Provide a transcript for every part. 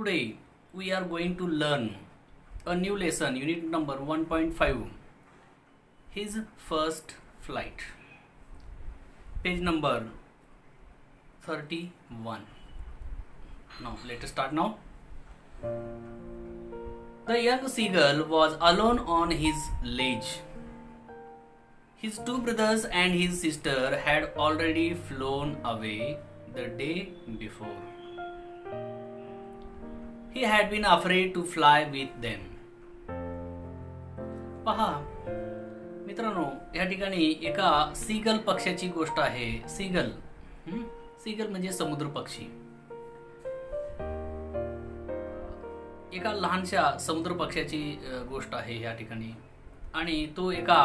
Today we are going to learn a new lesson, unit number 1.5, his first flight. Page number 31. Now let us start now. The young seagull was alone on his ledge. His two brothers and his sister had already flown away the day before. He had been afraid to fly with them. पहा मित्रांनो, या ठिकाणी एका seagull पक्ष्याची गोष्ट आहे. Seagull seagull म्हणजे समुद्र पक्षी. एका लहानशा समुद्र पक्ष्याची गोष्ट आहे या ठिकाणी. आणि तो एका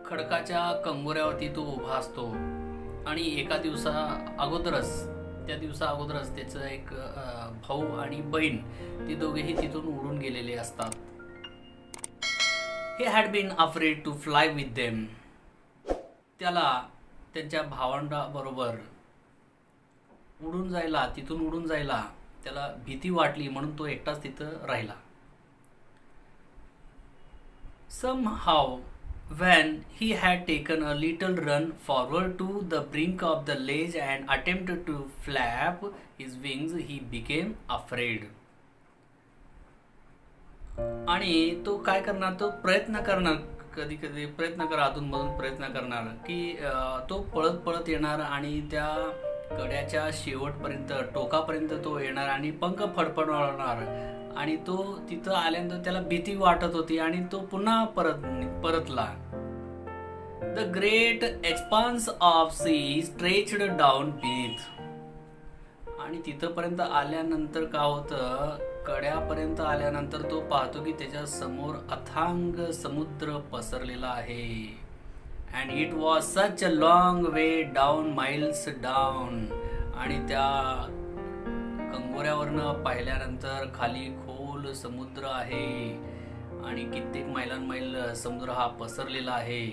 खडकाच्या कंगोऱ्यावरती तो उभा असतो. आणि एका दिवसा अगोदरच त्याचं एक भाऊ आणि बहीण ती दोघेही तिथून उडून गेलेले असतात. He had been afraid to fly with them. त्याला त्यांच्या भावंडाबरोबर तिथून उडून जायला त्याला भीती वाटली, म्हणून तो एकटाच तिथं राहिला. Somehow when he had taken a little run forward to the brink of the ledge and attempted to flap his wings, he became afraid. आणि तो काय करणार, तो प्रयत्न करणार, कधी अधूनमधून प्रयत्न करणार की तो पळत येणार आणि त्या कड्याच्या शेवटपर्यंत, टोकापर्यंत तो येणार आणि पंख फडफडवणार. आणि तो तिथं आल्यानंतर त्याला भीती वाटत होती आणि तो पुन्हा परतला. The great expanse of sea stretched down beneath. आणि तिथपर्यंत आल्यानंतर का होतं, कड्यापर्यंत आल्यानंतर तो पाहतो की त्याच्या समोर अथांग समुद्र पसरलेला आहे. And it was such a long way down, miles down. आणि त्या कंगोऱ्यावरनं पाहिल्यानंतर खाली खोल समुद्र आहे आणि कित्येक मैल समुद्र हा पसरलेला आहे.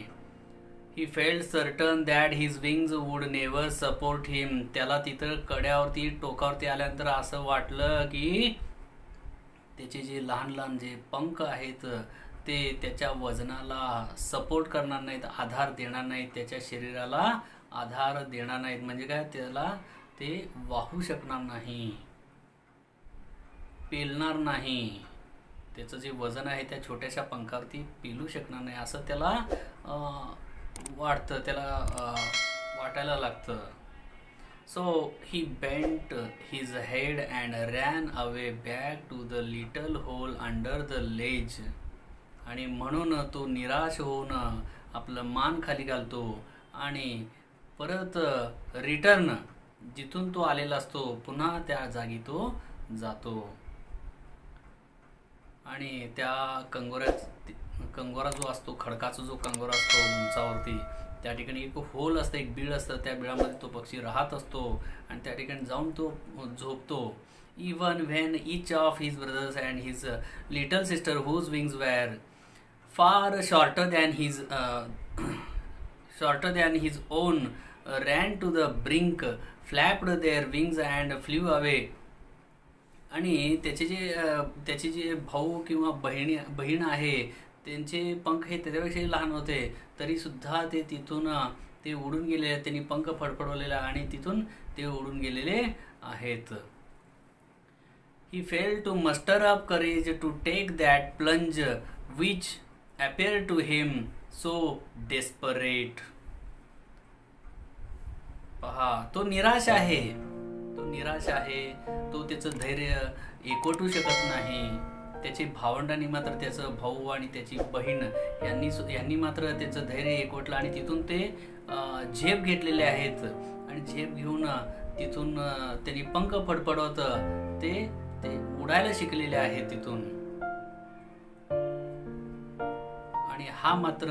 He felt certain that his wings would never support him. त्याला तिथं कड्यावरती, टोकावरती आल्यानंतर असं वाटलं की त्याचे जे लहान जे पंख आहेत ते त्याच्या वजनाला सपोर्ट करणार नाहीत, आधार देणार नाहीत, त्याच्या शरीराला आधार देणार नाहीत. म्हणजे काय, त्याला ते वाहू शकणार नाही, पेलणार नाही. त्याचं जे वजन आहे त्या छोट्याशा पंखावरती पेलू शकणार नाही असं त्याला वाटतं, त्याला वाटायला लागतं. So he bent his head and ran away back to the little hole under the ledge. आणि म्हणून तो निराश होऊन आपलं मान खाली घालतो आणि परत रिटर्न जिथून तो आलेला असतो पुन्हा त्या जागी तो जातो. आणि त्या कंगोरा जो असतो, खडकाचा जो कंगोरा असतो उंचावरती, त्या ठिकाणी एक होल असतं, एक बीळ असतं. त्या बिळामध्ये तो पक्षी राहत असतो आणि त्या ठिकाणी जाऊन तो झोपतो. Even when each of his brothers and his little sister whose wings were far shorter than his own ran to the brink, flapped their wings and flew away. आणि त्याचे जे भाऊ किंवा बहीण आहे त्यांचे पंख हे त्याच्यापेक्षाही लहान होते, तरी सुद्धा ते तिथून ते उडून गेले. त्यांनी पंख फडफडवलेला आणि तिथून ते उडून गेलेले आहेत. He failed to muster up courage to take that plunge which appeared to him so desperate. पहा, तो निराश आहे, तो त्याचं धैर्य एकवटू शकत नाही. त्याचे भावंडांनी मात्र, त्याचं भाऊ आणि त्याची बहीण यांनी मात्र त्याचं धैर्य एकवटलं आणि तिथून ते झेप घेतलेले आहेत. आणि झेप घेऊन तिथून त्यांनी पंख फडफडवत ते उडायला शिकलेले आहेत तिथून. आणि हा मात्र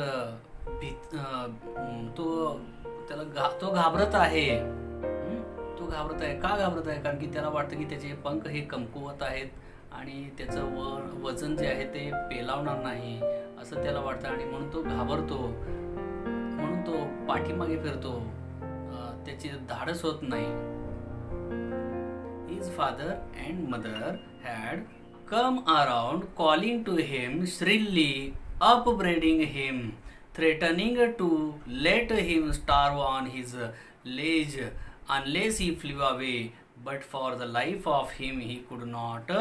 तो घाबरत आहे. का घाबरत आहे? कारण की त्याला वाटतं की त्याचे पंख हे कमकुवत आहेत आणि त्याचं वजन जे आहे ते पेलावणार नाही असं त्याला वाटतं. आणि म्हणून तो घाबरतो, म्हणून तो पाठीमागे फिरतो, त्याची धाडस होत नाही. He his father and mother had come around, calling to him shrilly, upbraiding him, threatening to let him starve on his ledge unless he flew away, but for the life of him he could not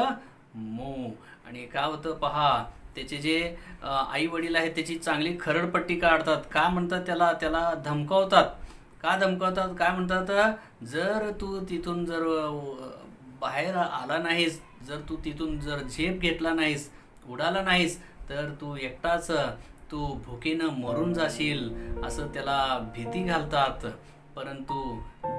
move. आणि काय होतं पहा, त्याचे जे आई वडील आहेत त्याची चांगली खरडपट्टी काढतात. काय म्हणतात त्याला धमकावतात. का धमकावतात, काय म्हणतात, जर तू तिथून जर बाहेर आला नाहीस, जर तू तिथून जर झेप घेतला नाहीस, उडाला नाहीस, तर तू एकटाच तू भुकेनं मरून जाशील, असं त्याला भीती घालतात. परंतु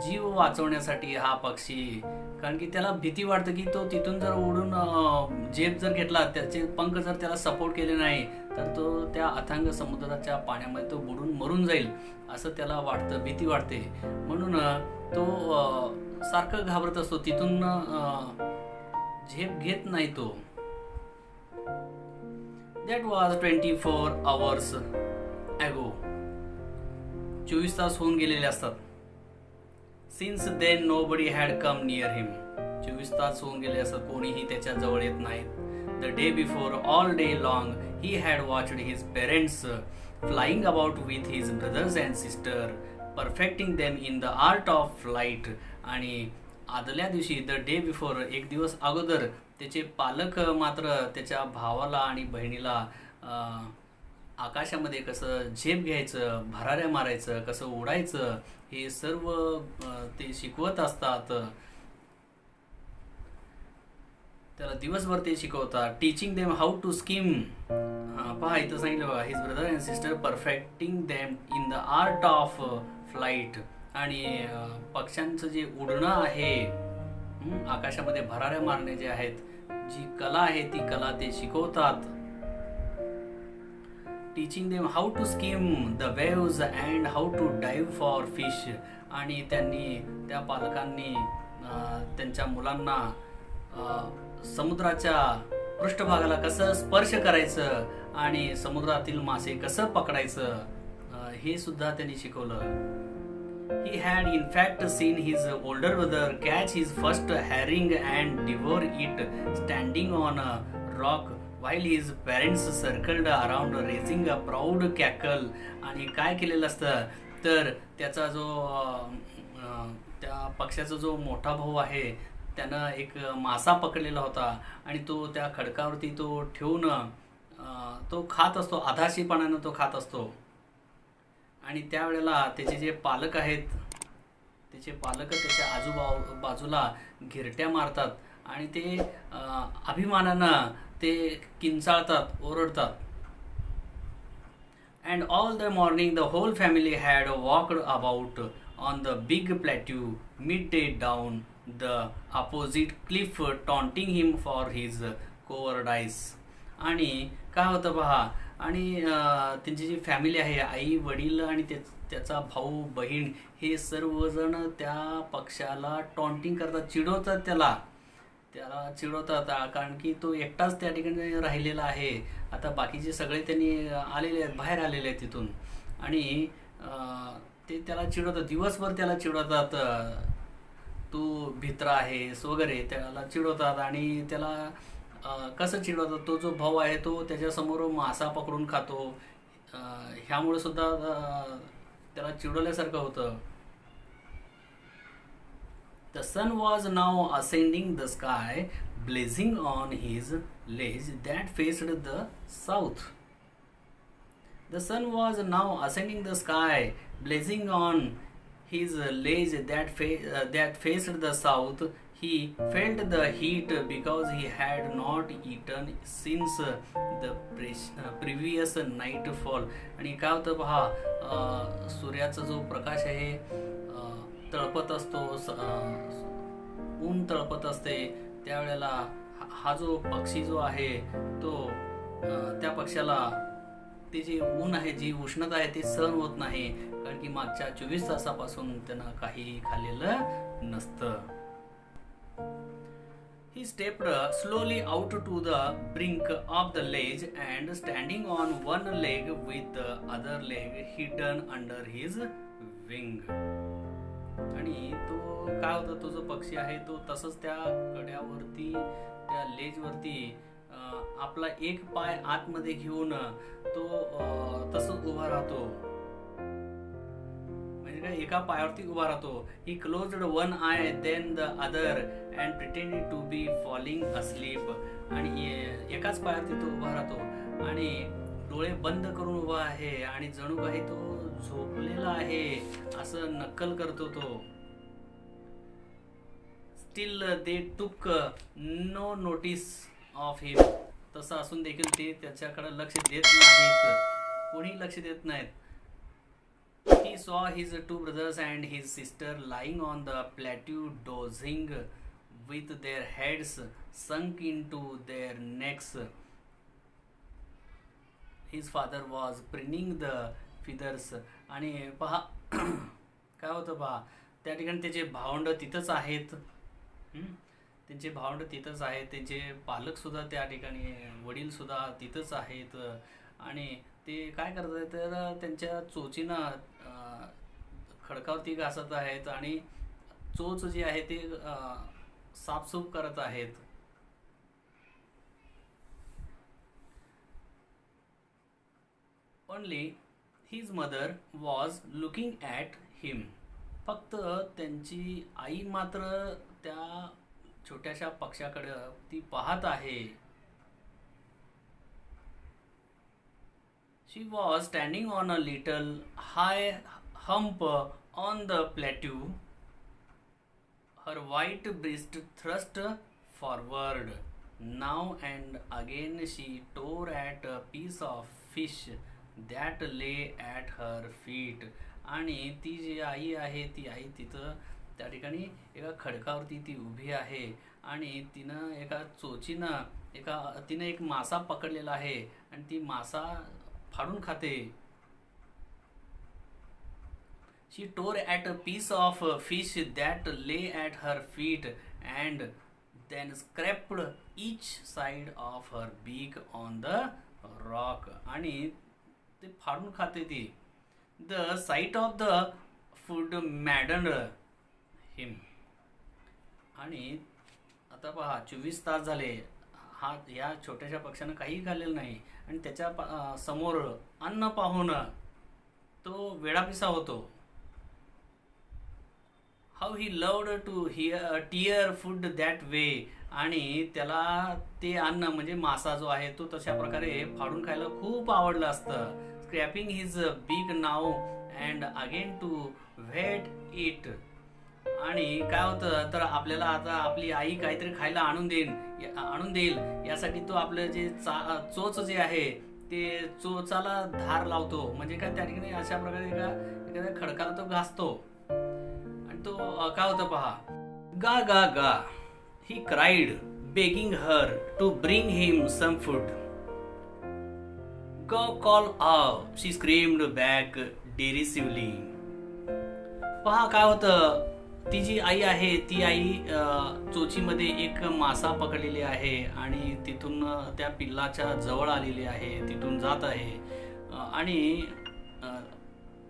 जीव वाचवण्यासाठी हा पक्षी, कारण की त्याला भीती वाटतं की तो तिथून जर उडून झेप जर घेतला, त्याचे पंख जर त्याला सपोर्ट केले नाही, तर तो त्या अथांग समुद्राच्या पाण्यामध्ये तो बुडून मरून जाईल, असं त्याला वाटतं, भीती वाटते. म्हणून तो सारखं घाबरत असतो, तिथून झेप घेत नाही तो. That was 24 hours ago. 24 तास होऊन गेलेले असतात. Since then nobody had come near him. 24 तास होऊन गेले असतात, कोणीही त्याच्या जवळ येत नाहीत. The day before, all day long, he had watched his parents flying about with his brothers and sister, perfecting them in the art of flight. आणि आदल्या दिवशी, द डे बिफोर, एक दिवस अगोदर, त्याचे पालक मात्र त्याच्या भावाला आणि बहिणीला आकाशामध्ये कसं झेप घ्यायचं, भराऱ्या मारायचं, कसं उडायचं, हे सर्व ते शिकवत असतात. त्याला दिवसभर ते शिकवतात. Teaching them how to skim. पहा इथं सांगितलं बघा, his brother and sister perfecting them in the art of flight. आणि पक्ष्यांचं जे उडणं आहे, आकाशामध्ये भराऱ्या मारणे जे आहेत, जी कला आहे ती कला ते शिकवतात. Teaching them how to skim the waves and how to dive for fish. आणि त्या पालकांनी त्यांच्या मुलांना समुद्राच्या पृष्ठभागाला कसं स्पर्श करायचं आणि समुद्रातील मासे कसं पकडायचं, हे सुद्धा त्यांनी शिकवलं. He had in fact seen his older brother catch his first herring and devour it standing on a rock while his parents circled around raising a proud cackle. आणि काय केलेलं असतं, तर त्याचा जो त्या पक्ष्याचा जो मोठा भाऊ आहे, त्यानं एक मासा पकडलेला होता आणि तो त्या खडकावरती तो ठेवून तो खात असतो, आधाशीपणानं तो खात असतो. आणि त्यावेळेला त्याचे जे पालक आहेत, त्याचे पालक त्याच्या आजूबाजूला घिरट्या मारतात आणि ते अभिमानानं ते किंचाळतात, ओरडतात. And all the morning the whole family had walked about on the big plateau mid day down the opposite cliff taunting him for his cowardice. आणि काय होतं पहा, आणि त्यांची जी फॅमिली आहे, आई वडील आणि त्याचा भाऊ बहीण, हे सर्वजण त्या पक्षाला टॉन्टिंग करतात, चिडवतात, त्याला चिडवतात, कारण की तो एकटाच त्या ठिकाणी राहिलेला आहे. आता बाकीचे सगळे त्यांनी आलेले आहेत, बाहेर आलेले आहेत तिथून, आणि ते त्याला चिडवतात, दिवसभर त्याला चिडवतात, तू भित्रा आहेस वगैरे, त्याला चिडवतात. आणि त्याला कसं चिडवतात, तो जो भाऊ आहे तो त्याच्यासमोर मासा पकडून खातो, ह्यामुळे सुद्धा त्याला चिडवल्यासारखं होतं. The sun was now ascending the sky blazing on his ledge that faced the south. The sun was now ascending the sky blazing on his ledge that faced the south. He felt the heat because he had not eaten since the previous nightfall. आणि काय होतं पहा, सूर्याचा जो प्रकाश आहे तळपत असतो, ऊन तळपत असते, त्यावेळेला हा जो पक्षी जो आहे तो त्या पक्षाला ते जे ऊन आहे, जी उष्णता आहे, ते सहन होत नाही, कारण की मागच्या 24 तासापासून त्यानं काही खाल्लेलं नसतं. He stepped slowly out to the brink of the ledge and standing on one leg with the other leg hidden under his wing. आणि आणि तो काय होतं, तो जो पक्षी आहे तो तसंच त्या कड्यावरती, त्या लेजवरती आपला एक पाय आतमध्ये घेऊन तो तसंच उभा राहतो. म्हणजे काय, एका पायावरती उभा राहतो. He closed one eye then the other and pretended to be falling asleep. आणि एकाच पायावरती तो उभा राहतो आणि डोळे बंद करून उभा आहे आणि जणू काही तो झोपलेला आहे असं नक्कल करतो तो. स्टील दे टूक नो नोटीस ऑफ हिम. तसं असून देखील ते त्याच्याकडे लक्ष देत नाहीत, कोणी लक्ष देत नाहीत. He saw his two brothers and his sister lying on the plateau dozing with their heads sunk into their necks. His father was preening the feathers. आणि पहा काय होतं पहा, त्या ठिकाणी त्याचे भावंड तिथंच आहेत. त्यांचे भावंड तिथंच आहेत, त्यांचे पालक सुद्धा त्या ठिकाणी, वडील सुद्धा तिथंच आहेत. आणि ते काय करत आहेत तर त्यांच्या चोचीनं खडकावरती घासत आहेत आणि चोच जी आहे ते साफसूफ करत आहेत. Only his mother was looking at him. फक्त त्यांची आई मात्र त्या छोट्याशा पक्षाकडे ती पाहत आहे. She was standing on a little high hump on the plateau, her white breast thrust forward. Now and again she tore at a piece of fish that lay at her feet. आणि ती जी आई आहे, ती आई तिथं त्या ठिकाणी एका खडकावरती ती उभी आहे आणि तिनं एका चोचीनं तिनं एक मासा पकडलेला आहे आणि ती मासा फाडून खाते. She tore at a piece of fish that lay at her feet and then scraped each side of her beak on the rock. आणि ते फाडून खाते ती. The sight of the food maddened him. आणि आता पहा 24 तास झाले, या छोट्याशा पक्षानं काही खाल्लेलं नाही आणि त्याच्या समोर अन्न पाहून तो वेडापिसा होतो. How he loved to tear food that way. आणि त्याला ते अन्न म्हणजे मासा जो आहे तो तशा प्रकारे फाडून खायला खूप आवडलं असतं. Scraping his big now and again to whet it. आणि काय होतं तर आपल्याला आता आपली आई काहीतरी खायला आणून देईल यासाठी तो आपलं जे चोच जे आहे ते चोचाला धार लावतो. म्हणजे काय, त्या ठिकाणी अशा प्रकारे एखाद्या खडकाला तो घासतो आणि तो काय होतं पहा, ga ga ga he cried begging her to bring him some food. Go call aw she screamed back डिरिसिव्हली. पहा काय होतं, ती जी आई आहे ती आई चोचीमध्ये एक मासा पकडलेली आहे आणि तिथून त्या पिल्लाच्या जवळ आलेली आहे, तिथून जात आहे. आणि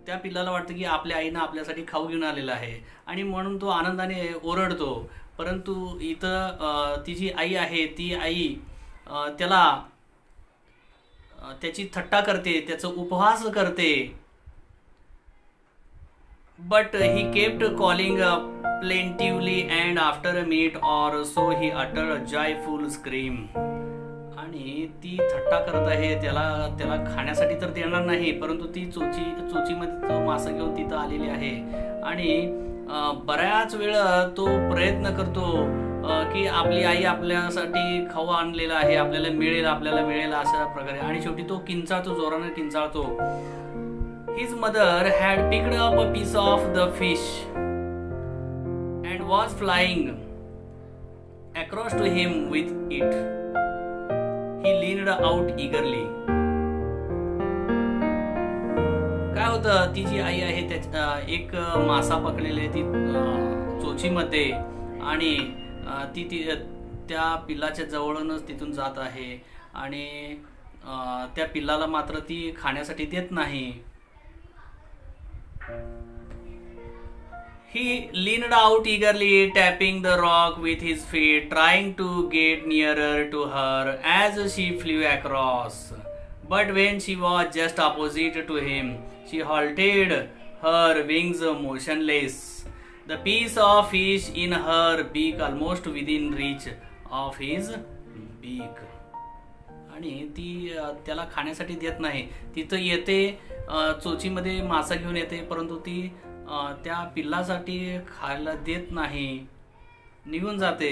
त्या पिल्लाला वाटतं की आपल्या आईनं आपल्यासाठी खाऊ घेऊन आलेला आहे आणि म्हणून तो आनंदाने ओरडतो. परंतु इथं ती जी आई आहे ती आई त्याला त्याची थट्टा करते, त्याचा उपहास करते. But he kept calling plaintively and after a minute or so he uttered a joyful scream. आणि ती थट्टा करत आहे, त्याला खाण्यासाठी तर देणार नाही, परंतु ती चोचीमध्ये तो मासा घेऊन तिथं आलेली आहे आणि बऱ्याच वेळ तो प्रयत्न करतो की आपली आई आपल्यासाठी खाऊ आणलेला आहे, आपल्याला मिळेल अशा प्रकारे. आणि शेवटी तो किंचाळतो, जोराने किंचाळतो. His mother had picked up a piece of the fish and was flying across to him with it. He leaned out eagerly. काय होतं, ती जी आई आहे त्याच्या एक मासा पकडलेली ती चोचीमध्ये आणि ती त्या पिल्लाच्या जवळूनच तिथून जात आहे आणि त्या पिल्लाला मात्र ती खाण्यासाठी देत नाही. He leaned out eagerly, tapping the rock with his feet, trying to get nearer to her as she flew across. But when she was just opposite to him, she halted, her wings motionless, the piece of fish in her beak almost within reach of his beak. आणि ती त्याला खाण्यासाठी देत नाही. तिथं येते, चोचीमध्ये मासा घेऊन येते, परंतु ती त्या पिल्लासाठी खायला देत नाही, निघून जाते.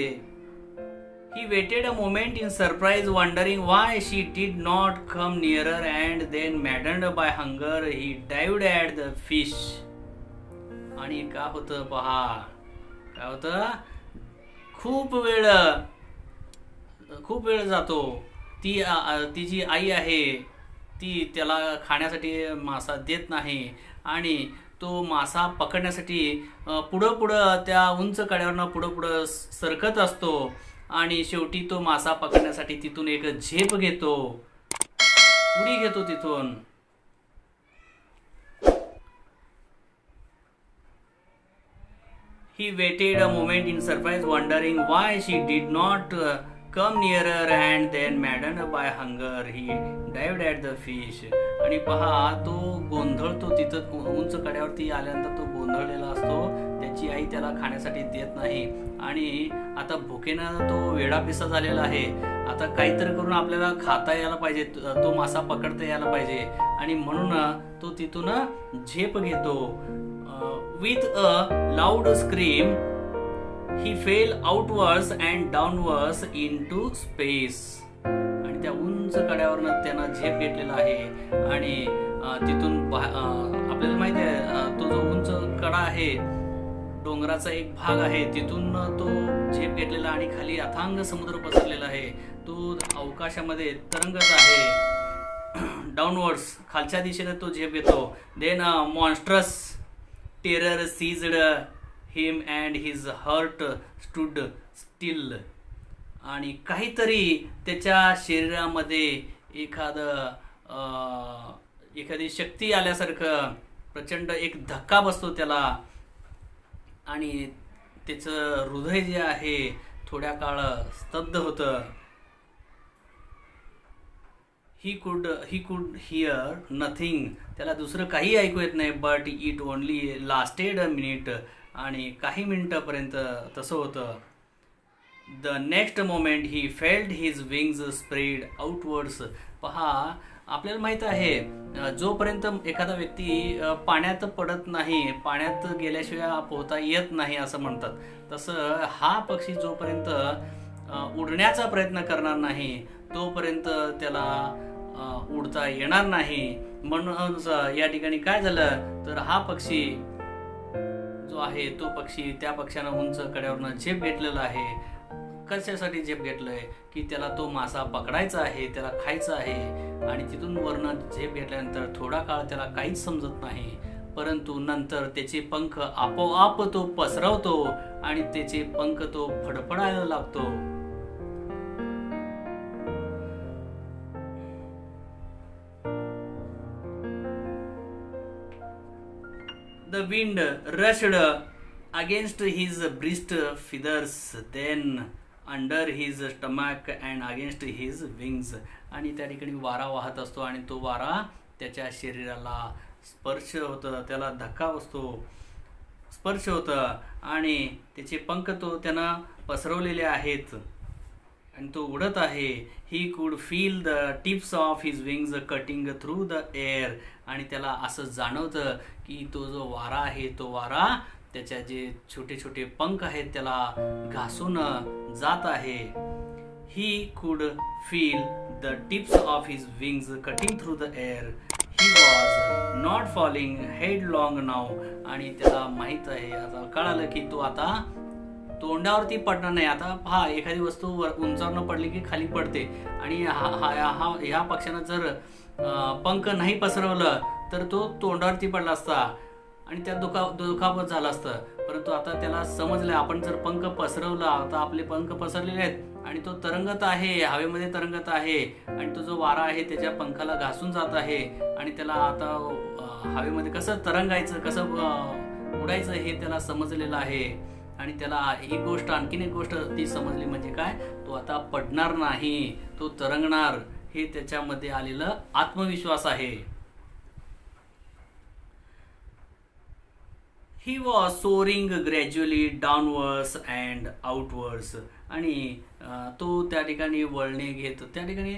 He waited a moment in surprise, wondering why she did not come nearer, and then, maddened by hunger, he dived at the fish. आणि काय होतं पहा, काय होतं, खूप वेळ जातो. ती जी आई आहे ती त्याला खाण्यासाठी मासा देत नाही आणि तो मासा पकडण्यासाठी पुढं त्या उंच कड्यावरनं पुढं सरकत असतो आणि शेवटी तो मासा पकडण्यासाठी तिथून एक झेप घेतो, उडी घेतो तिथून. He waited a moment in surprise, wondering why she did not come nearer, and then, maddened by hunger, he dived at the fish. आणि पहा, तो गोंधळतो तिथं उंच कड्यावरती आल्यानंतर तो गोंधळलेला असतो. त्याची आई त्याला खाण्यासाठी देत नाही आणि आता भुकेनं तो वेडापिसा झालेला आहे. आता काहीतरी करून आपल्याला खाता यायला पाहिजे, तो मासा पकडता यायला पाहिजे आणि म्हणून तो तिथून झेप घेतो. With a loud scream, he fell outwards and downwards into space. आणि त्या उंच कड्यावरनं त्यानं झेप घेतलेला आहे आणि तिथून आपल्याला माहिती आहे, तो जो उंच कडा आहे, डोंगराचा एक भाग आहे, तिथून तो झेप घेतलेला आणि खाली अथांग समुद्र पसरलेला आहे. तो अवकाशामध्ये तरंगत आहे. डाऊनवर्ड्स, खालच्या दिशेने तो झेप घेतो. Then monstrous terror seized him and his heart stood still. आणि काहीतरी त्याच्या शरीरामध्ये एखादी शक्ती आल्यासारखं प्रचंड एक धक्का बसतो त्याला आणि त्याचं हृदय जे आहे थोड्या काळ स्तब्ध होतं. He could hear nothing. त्याला दुसरं काही ऐकू येत नाही. But it only lasted a minute. आणि काही मिनिटापर्यंत तसं होतं. The next moment he felt his wings spread outwards. पहा, आपल्याला माहित आहे, जोपर्यंत एखादा व्यक्ती पाण्यात पडत नाही, पाण्यात गेल्याशिवाय पोहता येत नाही असं म्हणतात, तसं हा पक्षी जोपर्यंत उडण्याचा प्रयत्न करणार नाही तोपर्यंत त्याला उडता येणार नाही. म्हणून या ठिकाणी काय झालं तर हा पक्षी जो आहे तो पक्षी, त्या पक्षानं उंच कड्यावरनं झेप घेतलेला आहे. कशासाठी झेप घेतलंय की त्याला तो मासा पकडायचा आहे, त्याला खायचा आहे. आणि तिथून वरनं झेप घेतल्यानंतर थोडा काळ त्याला काहीच समजत नाही, परंतु नंतर त्याचे पंख आपोआप तो पसरवतो आणि त्याचे पंख तो फडफडायला लागतो. The wind rushed against his breast feathers, then under his stomach and against his wings. आणि त्या ठिकाणी वारा वाहत असतो आणि तो वारा त्याच्या शरीराला स्पर्श होतं, त्याला धक्का बसतो, स्पर्श होतं आणि त्याचे पंख तो त्यानं पसरवलेले आहेत आणि तो उडत आहे. He could feel the tips of his wings cutting through the air. आणि त्याला असं जाणवतं की तो जो वारा आहे तो वारा त्याच्या जे छोटे छोटे पंख आहेत त्याला घासून जात आहे. He could feel the tips of his wings cutting through the air. He was not falling headlong now. आणि त्याला माहीत आहे, आता कळालं की तो आता तोंडावरती पडणार नाही. आता पहा, एखादी वस्तू उंचावरनं पडली की खाली पडते आणि ह्या पक्षानं जर पंख नाही पसरवलं तर तो तोंडावरती पडला असता आणि त्यात दुखापत झाला असतं. परंतु आता त्याला समजलं, आपण जर पंख पसरवला, आता आपले पंख पसरलेले आहेत आणि तो तरंगत आहे, हवेमध्ये तरंगत आहे आणि तो जो वारा आहे त्याच्या पंखाला घासून जात आहे आणि त्याला आता हवेमध्ये कसं तरंगायचं, कसं उडायचं हे त्याला समजलेलं आहे आणि त्याला ही गोष्ट, आणखीन एक गोष्ट ती समजली म्हणजे काय, तो आता पडणार नाही, तो तरंगणार, हे त्याच्यामध्ये आलेलं आत्मविश्वास आहे. He was soaring gradually downwards and outwards. आणि तो त्या ठिकाणी वळणे घेत त्या ठिकाणी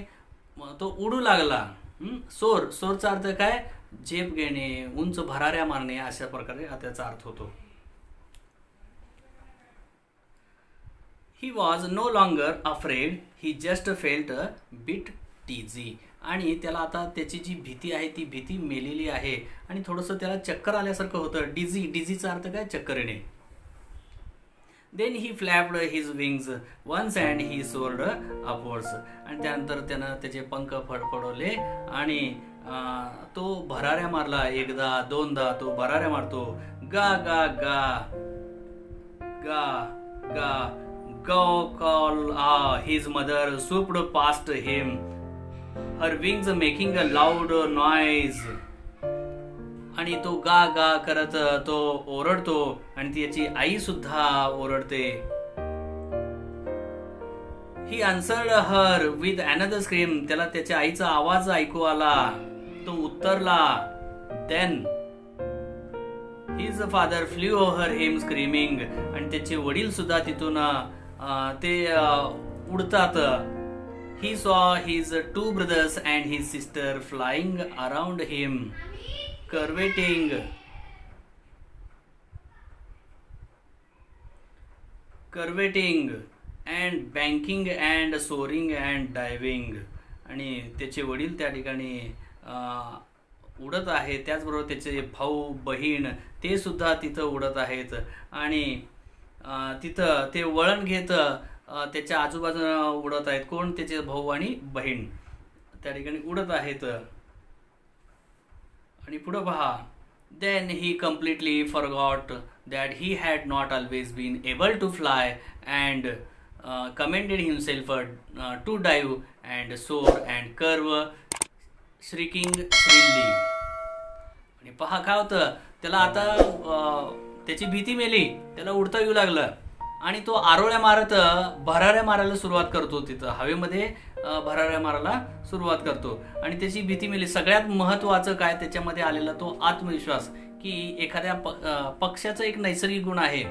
तो उडू लागला. सोरचा अर्थ काय, झेप घेणे, उंच भराऱ्या मारणे, अशा प्रकारे त्याचा अर्थ होतो. He was no longer afraid, he just felt a bit dizzy. आणि त्याला आता त्याची जी भीती आहे ती भीती मेलेली आहे आणि थोडंसं त्याला चक्कर आल्यासारखं होतं. डिझीचा अर्थ काय, चक्कर येणे. Then he flapped his wings once and he soared upwards. आणि त्यानंतर त्यानं त्याचे पंख फडफडवले आणि तो भराऱ्या मारला. एकदा दोनदा तो भराऱ्या मारतो. गा गा गा गा गा. Go call his mother swooped past him, her wings making a loud noise. आणि तो गा गा करत तो ओरडतो आणि त्याची आई सुद्धा ओरडते. He answered her with another scream. त्याला त्याच्या आईचा आवाज ऐकू आला. तो उत्तरला. Then his father flew over him screaming. आणि त्याचे वडील सुद्धा तिथून ते उडतात. He saw his two brothers and his sister flying around him, curveting and banking and soaring and diving. आणि त्याचे वडील त्या ठिकाणी उडत आहेत. त्याचबरोबर त्याचे भाऊ बहीण ते सुद्धा तिथं उडत आहेत आणि तिथं ते वळण घेत त्याच्या आजूबाजूला उडत आहेत. कोण, त्याचे भाऊ आणि बहीण त्या ठिकाणी उडत आहेत. आणि पुढं पहा. Then he completely forgot that he had not always been able to fly and commanded himself to dive and soar and curve shrieking shrilly. आणि पहा काय होतं, त्याला आता त्याची भीती मेली, त्याला उडता येऊ लागलं आणि तो आरोळ्या मारत भराऱ्या मारायला सुरुवात करतो. तिथं हवेमध्ये भराऱ्या मारायला सुरुवात करतो आणि त्याची भीती मेली. सगळ्यात महत्त्वाचं काय त्याच्यामध्ये आलेला तो आत्मविश्वास, की एखाद्या पक्ष्याचा एक नैसर्गिक गुण आहे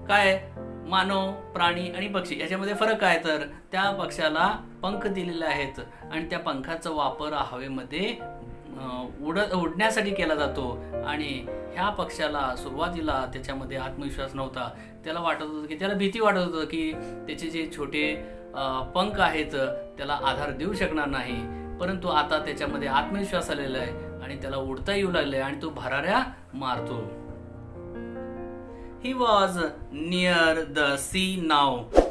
काय, मानव, प्राणी आणि पक्षी याच्यामध्ये फरक आहे. तर त्या पक्ष्याला पंख दिलेले आहेत आणि त्या पंखाचा वापर हवेमध्ये उडण्यासाठी केला जातो. आणि ह्या पक्ष्याला सुरुवातीला त्याच्यामध्ये आत्मविश्वास नव्हता. त्याला वाटत होतं की त्याला भीती वाटत होतं की त्याचे जे छोटे पंख आहेत त्याला आधार देऊ शकणार नाही. परंतु आता त्याच्यामध्ये आत्मविश्वास आलेला आहे आणि त्याला उडता येऊ लागले आणि तो भराऱ्या मारतो. He was near the sea now,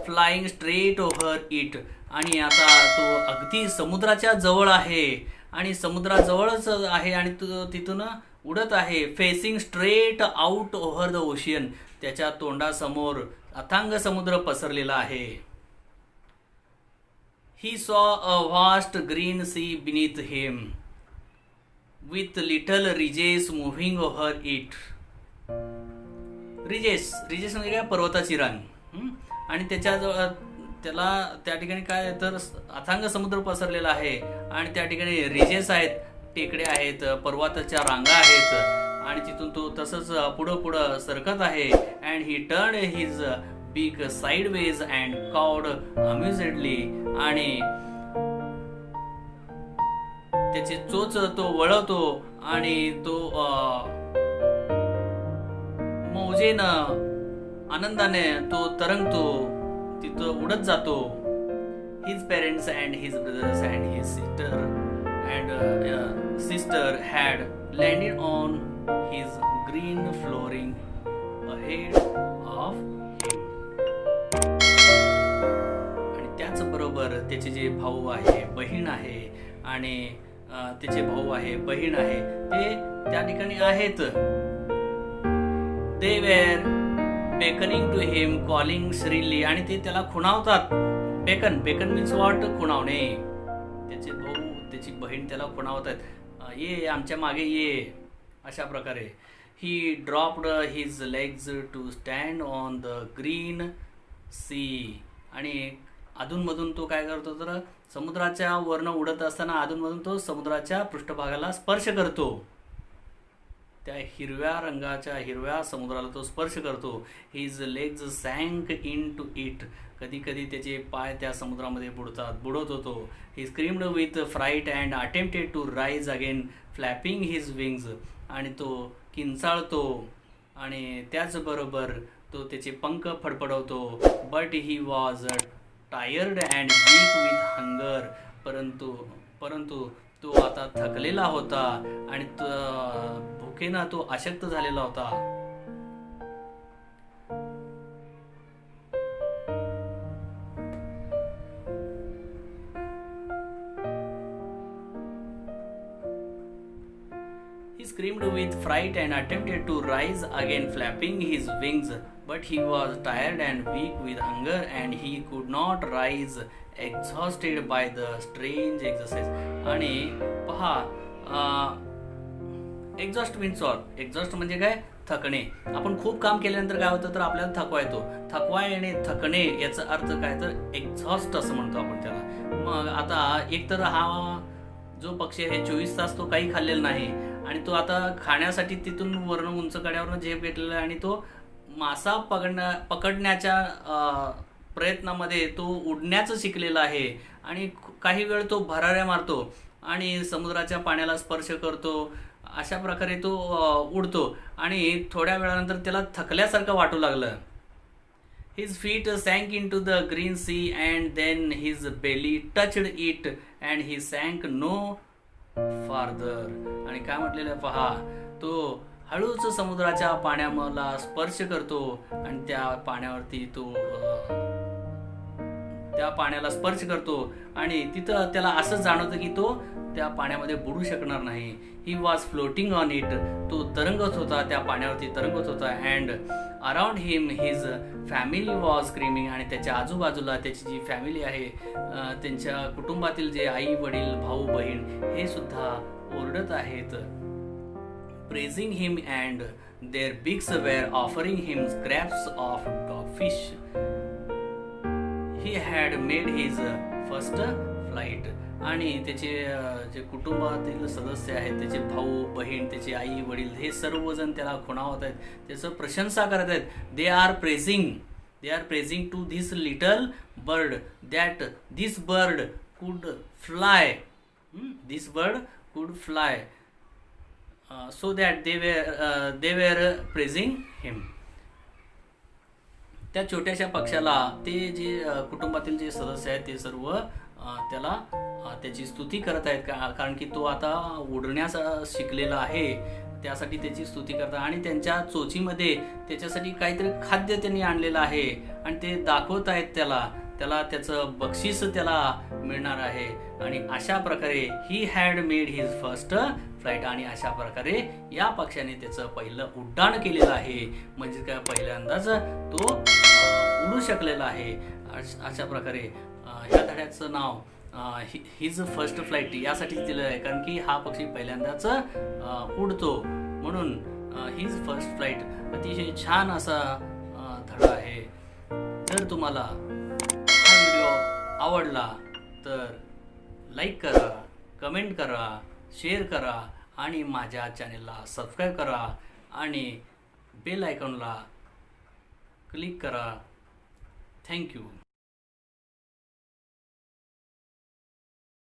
flying straight over it. आणि आता तो अगदी समुद्राच्या जवळ आहे आणि समुद्राजवळच आहे आणि तो तिथून उडत आहे. Facing straight out over the ocean. त्याच्या तोंडासमोर अथांग समुद्र पसरलेला आहे. He saw a vast green sea beneath him, with little ridges moving over it. Ridges म्हणजे काय, पर्वताची रांग. आणि त्याला त्या ठिकाणी काय तर अथांग समुद्र पसरलेला आहे आणि त्या ठिकाणी रिजेस आहेत, टेकड्या आहेत, पर्वताच्या रांगा आहेत आणि तिथून तो तसंच पुढं सरकत आहे. अँड ही टर्न हिज बीक साइडवेज अँड कॉड अम्युझेडली. आणि त्याचे चोच तो वळवतो आणि तो मौजेनं आनंदाने तो तरंगतो, तिथं उडत जातो. His parents and his brothers and his sister had landed on his green flooring ahead of him. आणि त्याचबरोबर त्याचे जे भाऊ आहे, बहीण आहे आणि त्याचे भाऊ आहे, बहीण आहे ते त्या ठिकाणी आहेत. They were beckoning to him, calling shrilly. आणि ते त्याला खुणावतात. बेकन मीन्स व्हॉट, खुणावणे. त्याचे भाऊ, त्याची बहीण त्याला खुणावतात, ये आमच्या मागे ये, अशा प्रकारे. He dropped his legs to stand on the green sea. आणि अधूनमधून तो काय करतो तर समुद्राच्या वरनं उडत असताना अधूनमधून तो समुद्राच्या पृष्ठभागाला स्पर्श करतो. त्या हिरव्या रंगाच्या हिरव्या समुद्राला तो स्पर्श करतो. His legs sank into it. कधी कधी त्याचे पाय त्या समुद्रामध्ये बुडत होतो. He screamed with fright and attempted to rise again flapping his wings. आणि तो किंचाळतो आणि त्याचबरोबर तो त्याचे पंख फडफडवतो. But he was tired and weak with hunger. परंतु तो आता थकलेला होता आणि भुकेनं तो अशक्त झालेला होता. He screamed with fright and attempted to rise again, flapping his wings, but he was tired and weak with hunger, and he could not rise, exhausted by the strange exercise. आणि पहा, एक्झॉस्ट मीन्स ऑल. एक्झॉस्ट म्हणजे काय? थकणे. आपण खूप काम केल्यानंतर काय होतं तर आपल्याला थकवा येतो. थकवा येणे, थकणे याचा अर्थ काय तर एक्झॉस्ट असं म्हणतो आपण त्याला. मग आता एकतर हा जो पक्षी आहे 24 तास तो काही खाल्लेला नाही आणि तो आता खाण्यासाठी तिथून वरून उंच कड्यावरून झेप घेतलेला आहे आणि तो मासा पकडण्याच्या प्रयत्नामध्ये तो उडण्याचं शिकलेला आहे आणि काही वेळ तो भराऱ्या मारतो आणि समुद्राच्या पाण्याला स्पर्श करतो. अशा प्रकारे तो उडतो आणि थोड्या वेळानंतर त्याला थकल्यासारखं वाटू लागलं. His feet sank into the green sea and then his belly touched it and he sank no farther. आणि काय म्हटलेलं आहे पहा, तो हळूच समुद्राच्या पाण्याला स्पर्श करतो आणि त्या पाण्याला स्पर्श करतो आणि तिथं त्याला असं जाणवतं की तो त्या पाण्यामध्ये बुडू शकणार नाही. He was floating on it. तो तरंगत होता, त्या पाण्यावरती तरंगत होता. And around him his family was screaming. आणि त्याच्या आजूबाजूला त्याची जी फॅमिली आहे, त्यांच्या कुटुंबातील जे आई वडील भाऊ बहीण हे सुद्धा ओरडत आहेत. Praising him and their beaks were offering him scraps of dogfish. He had made his first flight. आणि त्याचे जे कुटुंबातील सदस्य आहेत, त्याचे भाऊ बहीण, त्याचे आई वडील हे सर्वजण त्याला खुणावत आहेत, त्याचं प्रशंसा करत आहेत. They are praising to this little bird that this bird could fly. So that they were praising him. त्या छोट्याशा पक्षाला ते जे कुटुंबातील जे सदस्य आहेत ते सर्व त्याला त्याची स्तुती करत आहेत, कारण की तो आता उडण्यास शिकलेला आहे, त्यासाठी त्याची स्तुती करतात. आणि त्यांच्या चोचीमध्ये त्याच्यासाठी काहीतरी खाद्य त्यांनी आणलेलं आहे आणि ते दाखवत आहेत त्याला त्याचं बक्षीस त्याला मिळणार आहे. आणि अशा प्रकारे ही had made his first flight. आणि अशा प्रकारे या पक्षाने त्याचं पहिलं उड्डाण केलेलं आहे. म्हणजे काय, पहिल्यांदाच तो उडू शकलेला आहे. अशा प्रकारे ह्या धड्याचं नाव हिज फर्स्ट फ्लाईट यासाठी दिलं आहे, कारण की हा पक्षी पहिल्यांदाच उडतो म्हणून हिज फर्स्ट फ्लाईट. अतिशय छान असा धडा आहे. जर तुम्हाला हा व्हिडिओ आवडला तर लाईक करा, कमेंट करा, शेअर करा आणि माझ्या चॅनेलला सबस्क्राईब करा आणि बेल आयकॉनला क्लिक करा. थँक्यू.